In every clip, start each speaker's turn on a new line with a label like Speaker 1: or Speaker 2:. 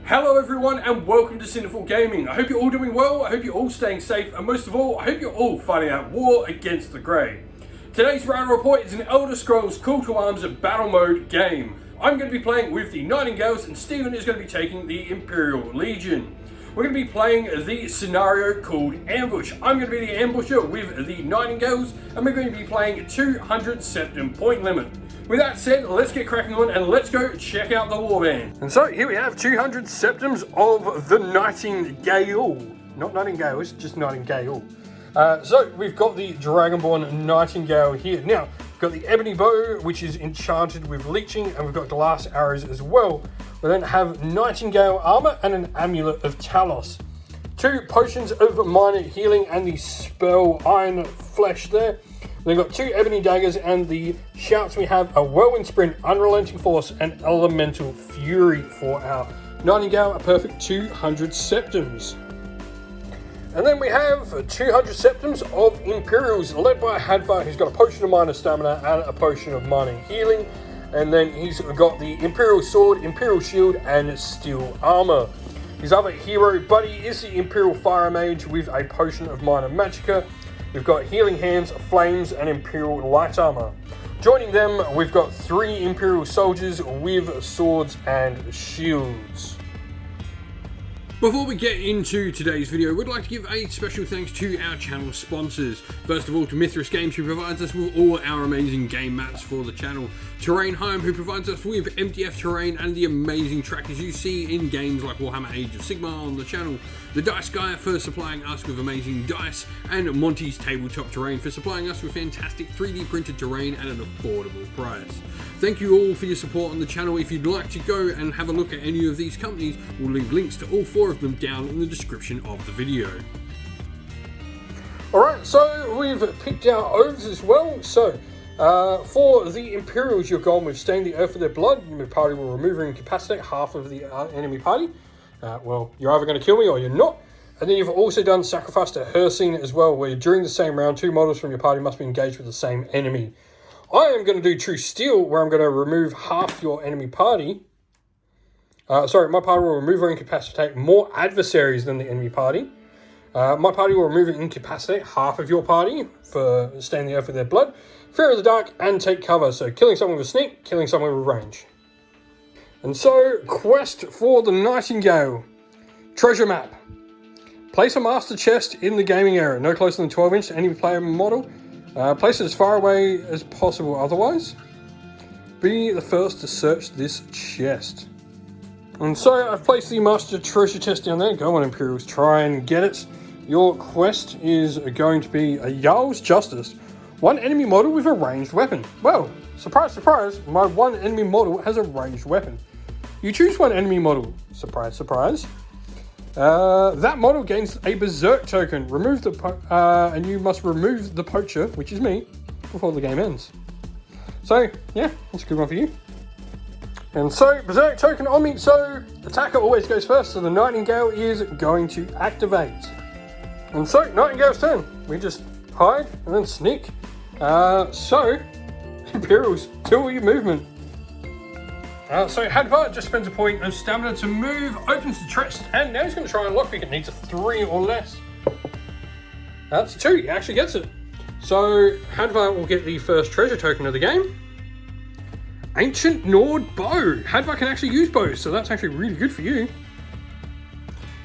Speaker 1: Hello everyone and welcome to Sinful Gaming. I hope you're all doing well, I hope you're all staying safe, and most of all, I hope you're all fighting out war against the Grey. Today's round report is an Elder Scrolls Call to Arms battle mode game. I'm going to be playing with the Nightingales and Stephen is going to be taking the Imperial Legion. We're going to be playing the scenario called Ambush. I'm going to be the ambusher with the Nightingales and we're going to be playing 200 Septim point limit. With that said, let's get cracking on and let's go check out the warband. And so here we have 200 Septims of the Nightingale. Not Nightingales, just Nightingale. So we've got the Dragonborn Nightingale here. Now, we've got the Ebony Bow, which is enchanted with leeching, and we've got glass arrows as well. We then have Nightingale armor and an amulet of Talos. 2 potions of minor healing and the spell Iron Flesh there. We've got 2 ebony daggers, and the shouts we have a Whirlwind Sprint, Unrelenting Force, and Elemental Fury for our Nightingale, a perfect 200 Septims. And then we have 200 Septims of Imperials, led by Hadvar, who's got a potion of minor stamina and a potion of minor healing. And then he's got the Imperial Sword, Imperial Shield, and Steel Armor. His other hero buddy is the Imperial Fire Mage with a potion of minor magicka. We've got Healing Hands, Flames, and Imperial Light Armor. Joining them, we've got 3 Imperial Soldiers with swords and shields. Before we get into today's video, we'd like to give a special thanks to our channel sponsors. First of all, to Mithras Games, who provides us with all our amazing game mats for the channel. Terrainheim, who provides us with MDF terrain and the amazing trackers you see in games like Warhammer Age of Sigmar on the channel. The Dice Guy for supplying us with amazing dice, and Monty's Tabletop Terrain for supplying us with fantastic 3D printed terrain at an affordable price. Thank you all for your support on the channel. If you'd like to go and have a look at any of these companies, we'll leave links to all 4 of them down in the description of the video. Alright, so we've picked our oaths as well. So, for the Imperials, you're gone with Stain the Earth with their blood. Your party will remove or incapacitate half of the enemy party. Well, you're either going to kill me or you're not. And then you've also done Sacrifice to Hersine as well, where during the same round, 2 models from your party must be engaged with the same enemy. I am going to do True Steel, where I'm going to remove half your enemy party. My party will remove or incapacitate more adversaries than the enemy party. My party will remove and incapacitate half of your party for Stain the Earth with their blood, Fear of the Dark, and Take Cover. So killing someone with sneak, killing someone with range. And so, quest for the Nightingale. Treasure map. Place a master chest in the gaming area, no closer than 12 inch to any player model. Place it as far away as possible otherwise. Be the first to search this chest. And so I've placed the master treasure chest down there. Go on, Imperials, try and get it. Your quest is going to be a Jarl's Justice. 1 enemy model with a ranged weapon. Well, surprise, surprise, my 1 enemy model has a ranged weapon. You choose 1 enemy model. Surprise, surprise. That model gains a Berserk token. Remove the and you must remove the poacher, which is me, before the game ends. So, yeah, that's a good one for you. And so, Berserk token on me. So, attacker always goes first, so the Nightingale is going to activate. And so, Nightingale's turn. We just hide and then sneak. So, Imperials, do your movement. So Hadvar just spends a point of stamina to move, opens the chest, and now he's going to try and lockpick it. Needs a 3 or less. That's 2, he actually gets it. So Hadvar will get the first treasure token of the game. Ancient Nord Bow. Hadvar can actually use bows, so that's actually really good for you.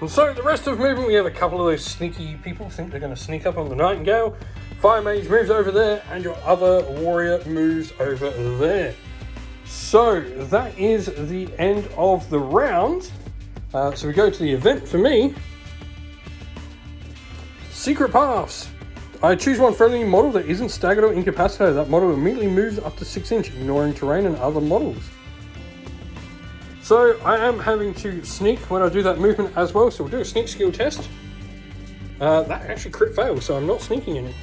Speaker 1: And so the rest of movement, we have a couple of those sneaky people think they're going to sneak up on the Nightingale. Fire Mage moves over there, and your other warrior moves over there. So that is the end of the round. So we go to the event for me. Secret Paths. I choose 1 friendly model that isn't staggered or incapacitated. That model immediately moves up to 6 inch, ignoring terrain and other models. So I am having to sneak when I do that movement as well. So we'll do a sneak skill test. That actually crit fails, so I'm not sneaking in it.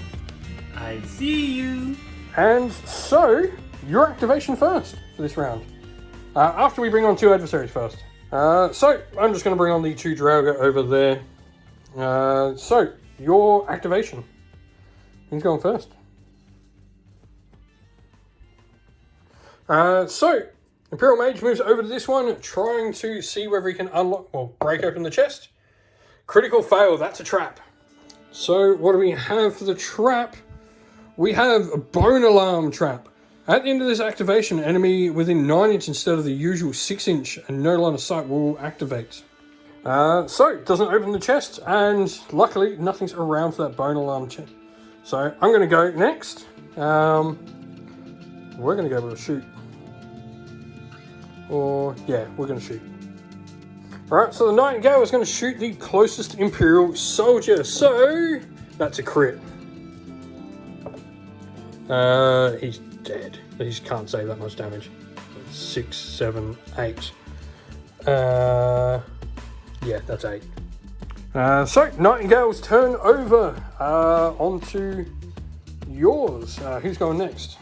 Speaker 2: I see you.
Speaker 1: And so, your activation first for this round. After we bring on 2 adversaries first. So, I'm just going to bring on the 2 Draugr over there. So, your activation. Who's going first? So, Imperial Mage moves over to this one, trying to see whether he can unlock, well, break open the chest. Critical fail, that's a trap. So what do we have for the trap? We have a bone alarm trap. At the end of this activation, enemy within 9 inch instead of the usual 6 inch and no line of sight will activate. So it doesn't open the chest, and luckily nothing's around for that bone alarm chest. So I'm going to go next. We're going to go with a shoot. Or, yeah, we're going to shoot. Alright, so the Nightingale is going to shoot the closest Imperial soldier. So, that's a crit. He's dead. He can't save that much damage. 6, 7, 8. Yeah, that's 8. So, Nightingale's turn over. Onto yours. Who's going next?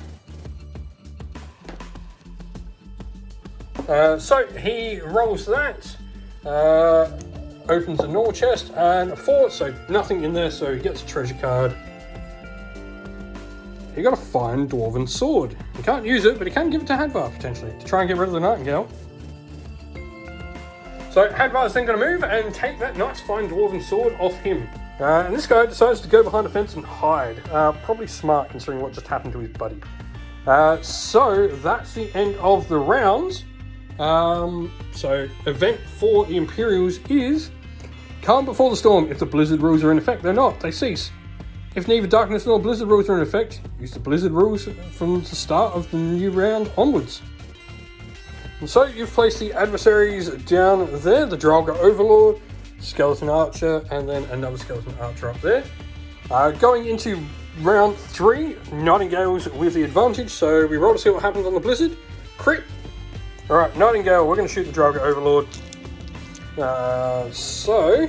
Speaker 1: So, he rolls that. Opens the normal chest and a 4, so nothing in there, so he gets a treasure card. He got a fine dwarven sword. He can't use it, but he can give it to Hadvar potentially to try and get rid of the Nightingale. So Hadvar is then going to move and take that nice fine dwarven sword off him. And this guy decides to go behind a fence and hide. Probably smart considering what just happened to his buddy. So that's the end of the rounds. So event for the Imperials is calm before the storm. If the blizzard rules are in effect, they're not, they cease. If neither darkness nor blizzard rules are in effect, use the blizzard rules from the start of the new round onwards. And so you've placed the adversaries down there, the Draugr Overlord, Skeleton Archer, and then another Skeleton Archer up there. Going into round 3, Nightingales with the advantage, so we roll to see what happens on the blizzard. Crit. Alright, Nightingale, we're going to shoot the Draugr Overlord. So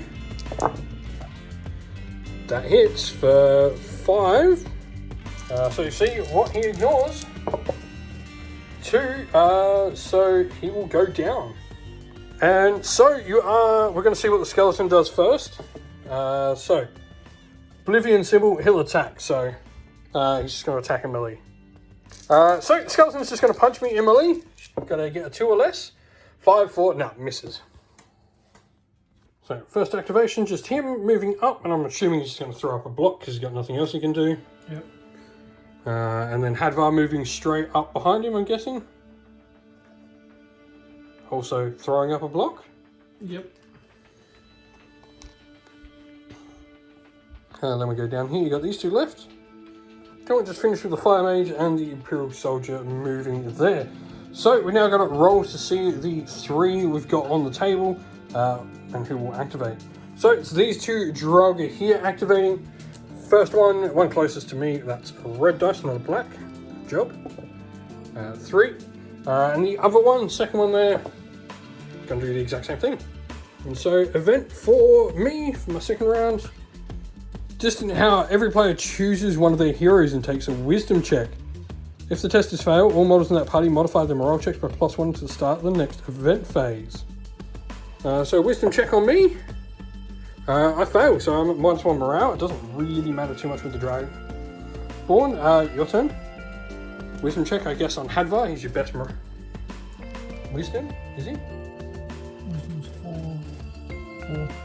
Speaker 1: that hits for 5. So you see what he ignores. 2, so he will go down. And so we're going to see what the skeleton does first. So, Oblivion symbol, he'll attack. So, he's just going to attack in melee. So, the skeleton's just going to punch me in melee. Going to get a 2 or less. 5, 4, no, misses. So, first activation, just him moving up, and I'm assuming he's just going to throw up a block because he's got nothing else he can do.
Speaker 2: Yep.
Speaker 1: And then Hadvar moving straight up behind him, I'm guessing. Also throwing up a block.
Speaker 2: Yep.
Speaker 1: And then we go down here, you got these 2 left. Then we just finish with the Fire Mage and the Imperial Soldier moving there. So we now got to roll to see the 3 we've got on the table and who will activate. So it's these 2 Draugr here activating. First one closest to me, that's a red dice, not a black. Good job. 3. And the other one, second one there, going to do the exact same thing. And so, event for me, for my second round. Just in how every player chooses one of their heroes and takes a wisdom check. If the test is failed, all models in that party modify their morale checks by +1 to the start of the next event phase. So, wisdom check on me. I fail, so I'm at -1 morale. It doesn't really matter too much with the dragon. Born, your turn. Wisdom check, I guess, on Hadvar. He's your best Wisdom, is he?
Speaker 2: Wisdom's 4.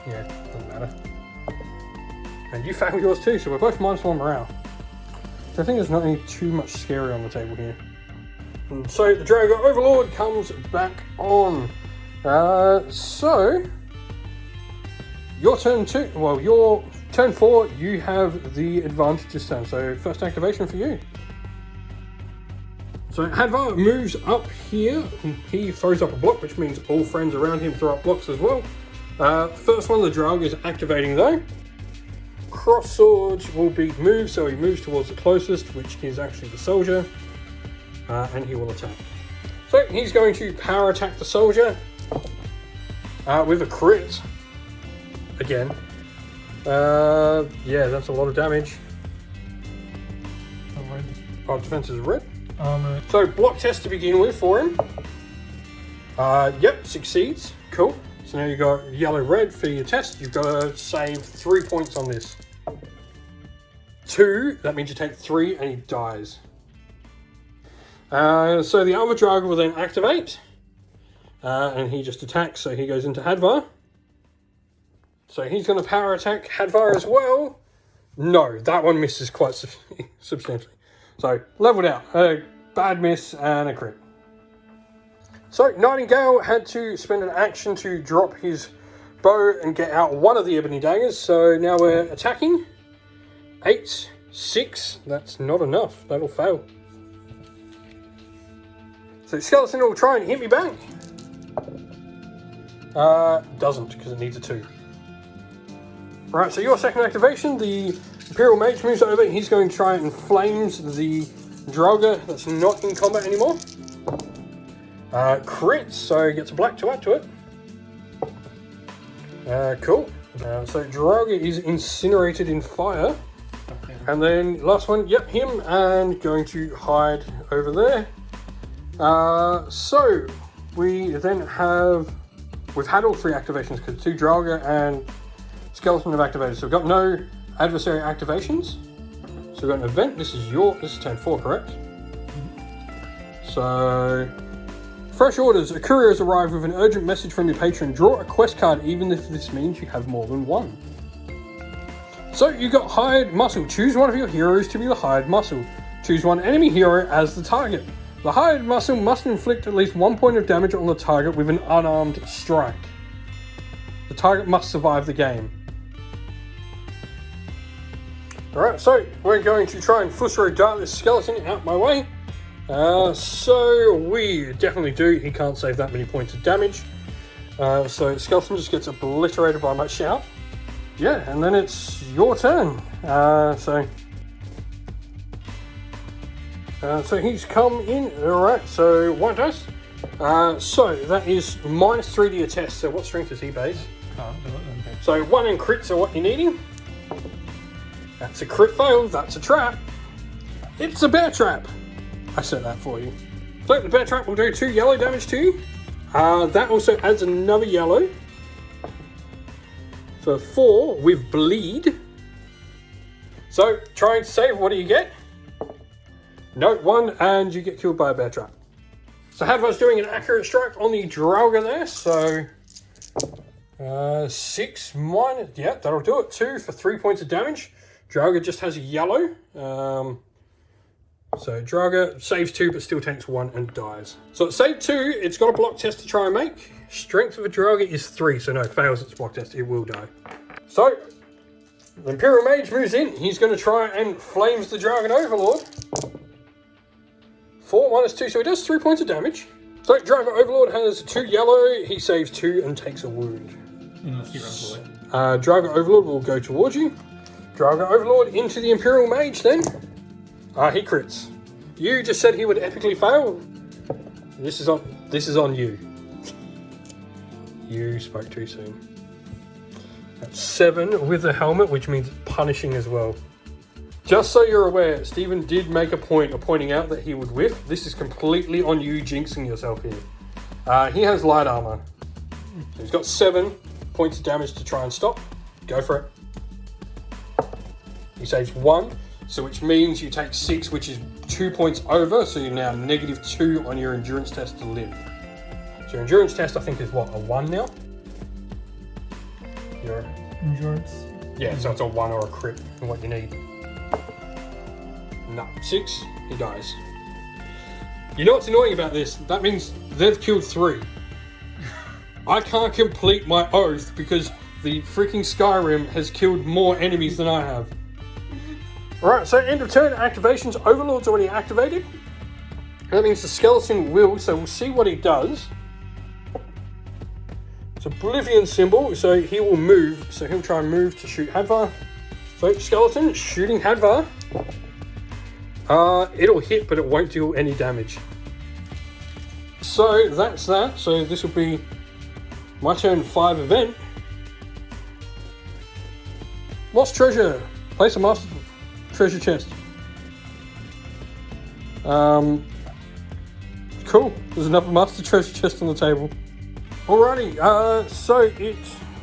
Speaker 1: Yeah, doesn't matter. And you fail yours too, so we're both -1 morale. So I think there's not any too much scary on the table here. And so the Draugr Overlord comes back on. So your turn 2, well, your turn 4, you have the advantage this turn. So first activation for you. So Hadvar moves up here. He throws up a block, which means all friends around him throw up blocks as well. First one, the Draugr is activating though. Cross swords will be moved, so he moves towards the closest, which is actually the soldier, and he will attack. So he's going to power attack the soldier with a crit. Again. Yeah, that's a lot of damage.
Speaker 2: Red.
Speaker 1: Oh, defense is red.
Speaker 2: Armor.
Speaker 1: So block test to begin with for him. Yep, succeeds. Cool. So now you've got yellow-red for your test. You've got to save 3 points on this. 2, that means you take 3 and he dies. So the other Draugr will then activate. And he just attacks, so he goes into Hadvar. So he's going to power attack Hadvar as well. No, that one misses quite substantially. So, leveled out. A bad miss and a crit. So, Nightingale had to spend an action to drop his bow and get out one of the ebony daggers. So, now we're attacking. 8, 6. That's not enough. That'll fail. So, Skeleton will try and hit me back. Doesn't, because it needs a 2. Right, so your second activation, the Imperial Mage moves over. He's going to try and flames the Draugr that's not in combat anymore. Crits, so he gets a black to add to it. Cool. So Draugr is incinerated in fire.
Speaker 2: Okay.
Speaker 1: And then last one, yep, him, and going to hide over there. So we then we've had all 3 activations because 2 Draugr and Skeleton have activated. So we've got no adversary activations. So we've got an event. This is turn 4, correct? So, fresh orders. A courier has arrived with an urgent message from your patron. Draw a quest card, even if this means you have more than one. So you got Hired Muscle. Choose one of your heroes to be the Hired Muscle. Choose one enemy hero as the target. The Hired Muscle must inflict at least 1 point of damage on the target with an unarmed strike. The target must survive the game. Alright, so we're going to try and Fusro dart this skeleton out my way. So we definitely do. He can't save that many points of damage. So skeleton just gets obliterated by my shout. Yeah, and then it's your turn. So he's come in. Alright, so white dice. So that is minus 3 to your test. So what strength is he base?
Speaker 2: Can't do it then. Okay.
Speaker 1: So 1 and crits are what you're needing. That's a crit fail. That's a trap. It's a bear trap. I set that for you. So the bear trap will do 2 yellow damage to you. That also adds another yellow. For 4 with bleed. So try and save. What do you get? Note 1, and you get killed by a bear trap. So Hadvar's doing an accurate strike on the Draugr there. So 6 minus, yeah, that'll do it. 2 for 3 points of damage. Draugr just has a yellow. So Draugr saves 2 but still takes 1 and dies. So it saved 2, it's got a block test to try and make. Strength of a Draugr is 3, so no, fails its block test, it will die. So, the Imperial Mage moves in, he's going to try and flames the Dragon Overlord. 4 minus 2, so he does 3 points of damage. So Dragon Overlord has 2 yellow, he saves 2 and takes a wound.
Speaker 2: Unless he runs away.
Speaker 1: Dragon Overlord will go towards you. Dragon Overlord into the Imperial Mage then. He crits. You just said he would epically fail. This is on you. You spoke too soon. That's 7 with the helmet, which means punishing as well. Just so you're aware, Stephen did make a point of pointing out that he would whiff. This is completely on you jinxing yourself here. He has light armor. So he's got 7 points of damage to try and stop. Go for it. He saves 1. So which means you take 6, which is 2 points over, so you're now -2 on your endurance test to live. So your endurance test, I think, is what, a 1 now? Your
Speaker 2: Endurance.
Speaker 1: yeah, so it's a 1 or a crit and what you need. No, 6, he dies. You know what's annoying about this? That means they've killed 3. I can't complete my oath because the freaking Skyrim has killed more enemies than I have. Alright, so end of turn activations. Overlord's already activated. That means the skeleton will, so we'll see what he does. It's Oblivion symbol, so he will move. So he'll try and move to shoot Hadvar. So skeleton shooting Hadvar. It'll hit, but it won't deal any damage. So that's that. So this will be my turn 5 event. Lost treasure. Place a master treasure chest. Cool. There's another master treasure chest on the table. Alrighty.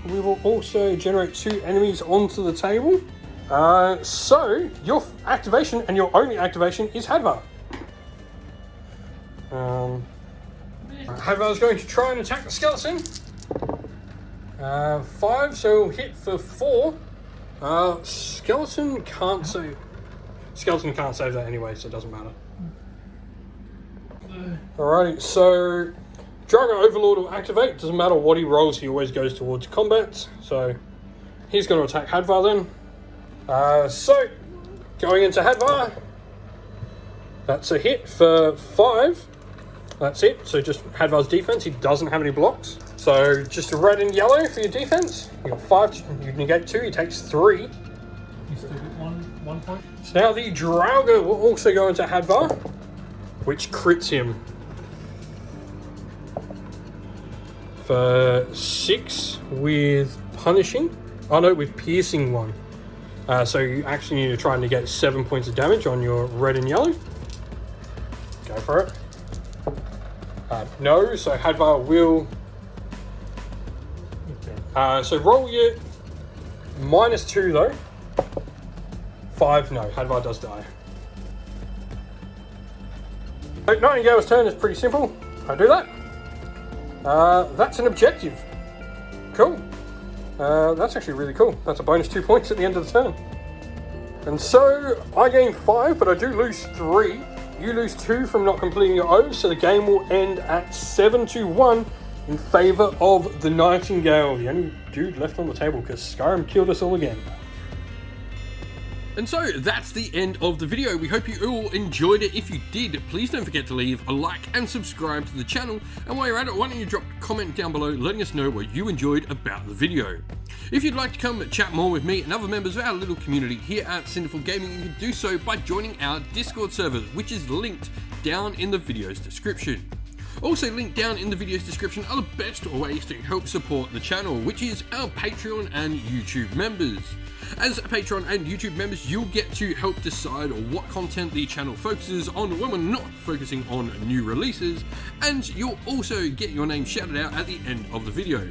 Speaker 1: We will also generate 2 enemies onto the table. So your activation and your only activation is Hadvar. Hadvar's going to try and attack the skeleton. 5, so he'll hit for 4. Skeleton can't save. Skeleton can't save that anyway, so it doesn't matter. Alrighty, so Drago Overlord will activate. Doesn't matter what he rolls, he always goes towards combat. So he's going to attack Hadvar then. So going into Hadvar, that's a hit for 5. That's it. So just Hadvar's defense. He doesn't have any blocks. So just a red and yellow for your defense. You got 5. You negate 2. He takes 3.
Speaker 2: You still get 1 point.
Speaker 1: So now the Draugr will also go into Hadvar, which crits him for 6 with punishing. Oh no, with piercing 1. So you actually need to try and negate 7 points of damage on your red and yellow. Go for it. No, so Hadvar will.
Speaker 2: Okay.
Speaker 1: So roll your -2 though. 5, no, Hadvar does die. So Nightingale's turn is pretty simple. I do that. That's an objective. Cool. That's actually really cool. That's a bonus 2 points at the end of the turn. And so I gain 5, but I do lose 3. You lose 2 from not completing your O's, so the game will end at 7-1 in favour of the Nightingale, the only dude left on the table because Skyrim killed us all again. And so that's the end of the video. We hope you all enjoyed it. If you did, please don't forget to leave a like and subscribe to the channel. And while you're at it, why don't you drop a comment down below letting us know what you enjoyed about the video. If you'd like to come chat more with me and other members of our little community here at Cinderful Gaming, you can do so by joining our Discord server, which is linked down in the video's description. Also linked down in the video's description are the best ways to help support the channel, which is our Patreon and YouTube members. As Patreon and YouTube members, you'll get to help decide what content the channel focuses on when we're not focusing on new releases, and you'll also get your name shouted out at the end of the video.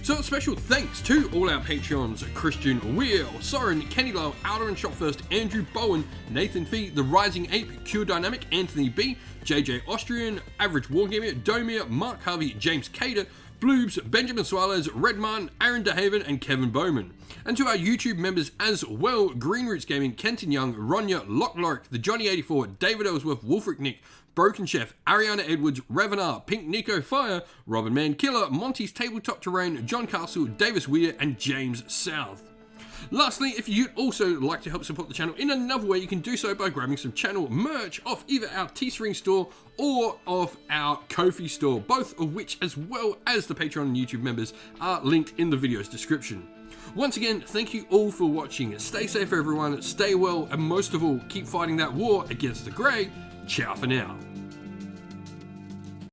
Speaker 1: So a special thanks to all our Patreons: Christian Weir, Soren, Kenny Lyle, Outer and Shopfirst, Andrew Bowen, Nathan Fee, The Rising Ape, Q Dynamic, Anthony B, JJ Austrian, Average Wargamer, Domir, Mark Harvey, James Cater, Bloobs, Benjamin Suarez, Red Martin, Aaron DeHaven, and Kevin Bowman. And to our YouTube members as well: Green Roots Gaming, Kenton Young, Ronya, Lock, The Johnny84, David Ellsworth, Wolfric Nick, Broken Chef, Ariana Edwards, Revenar, Pink Nico Fire, Robin Man Killer, Monty's Tabletop Terrain, John Castle, Davis Weir, and James South. Lastly, if you'd also like to help support the channel in another way, you can do so by grabbing some channel merch off either our Teespring store or off our Ko-fi store, both of which, as well as the Patreon and YouTube members, are linked in the video's description. Once again, thank you all for watching. Stay safe everyone, stay well, and most of all, keep fighting that war against the Grey. Ciao for now.